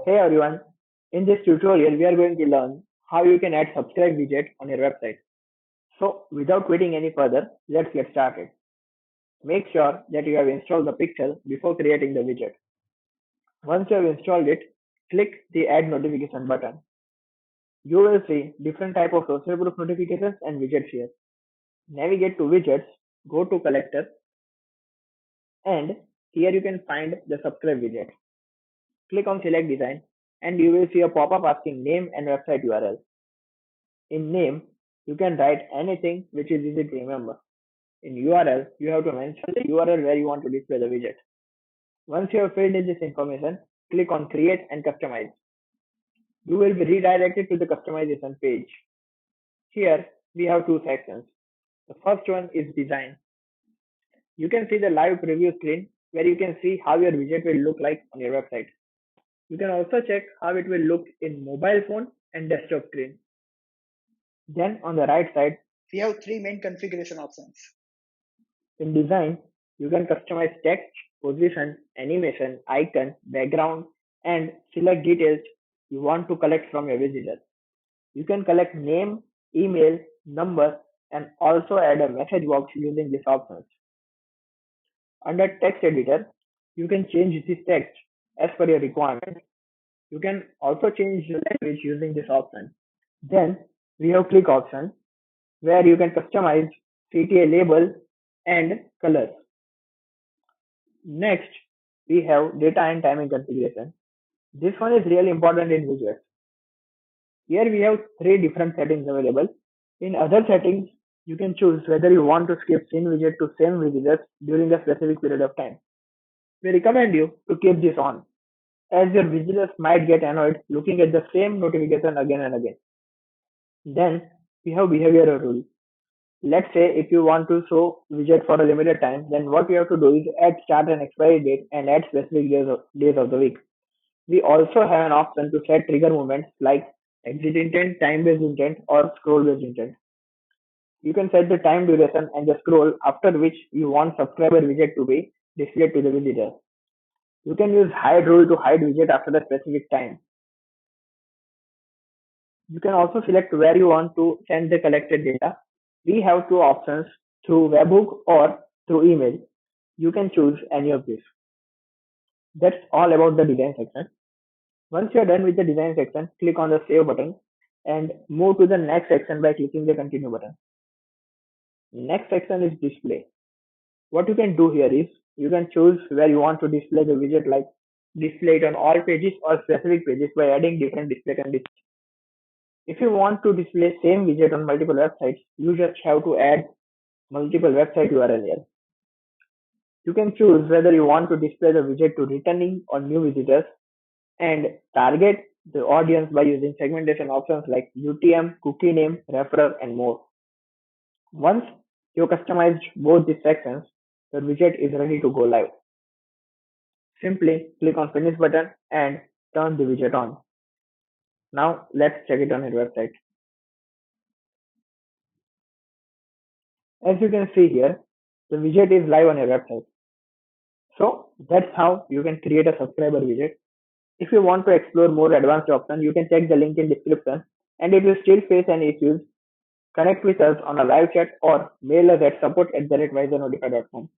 Hey everyone, in this tutorial we are going to learn how you can add subscribe widget on your website. So without waiting any further, let's get started. Make sure that you have installed the pixel before creating the widget. Once you have installed it, click the add notification button. You will see different type of social proof notifications and widgets here. Navigate to widgets, go to collector, and here you can find the subscribe widget. Click on select design and you will see a pop-up asking name and website URL. In name, you can write anything which is easy to remember. In URL, you have to mention the URL where you want to display the widget. Once you have filled in this information, click on create and customize. You will be redirected to the customization page. Here, we have two sections. The first one is design. You can see the live preview screen where you can see how your widget will look like on your website. You can also check how it will look in mobile phone and desktop screen. Then on the right side, we have three main configuration options. In design, you can customize text, position, animation, icon, background, and select details you want to collect from your visitor. You can collect name, email, number, and also add a message box using these options. Under text editor, you can change this text as per your requirement. You can also change the language using this option. Then we have click option where you can customize CTA label and colors. Next, we have data and timing configuration. This one is really important in widgets. Here we have three different settings available. In other settings, you can choose whether you want to skip same widget to same visitors during a specific period of time. We recommend you to keep this on, as your visitors might get annoyed looking at the same notification again and again. Then we have behavioral rule. Let's say if you want to show widget for a limited time, then what you have to do is add start and expiry date and add specific days of the week. We also have an option to set trigger movements like exit intent, time-based intent, or scroll-based intent. You can set the time duration and the scroll after which you want subscriber widget to be displayed to the visitor. You can use hide rule to hide widget after a specific time. You can also select where you want to send the collected data. We have two options, through webhook or through email. You can choose any of these. That's all about the design section. Once you are done with the design section, click on the save button and move to the next section by clicking the continue button. Next section is display. What you can do here is you can choose where you want to display the widget, like display it on all pages or specific pages by adding different display conditions. If you want to display same widget on multiple websites, you just have to add multiple website URL here. You can choose whether you want to display the widget to returning or new visitors and target the audience by using segmentation options like UTM, cookie name, referrer, and more. Once you customized both these sections, the widget is ready to go live. Simply click on finish button and turn the widget on. Now let's check it on your website. As you can see here, the widget is live on your website. So that's how you can create a subscriber widget. If you want to explore more advanced options, you can check the link in description. And if you still face any issues, connect with us on a live chat or mail us at support@wisernotify.com.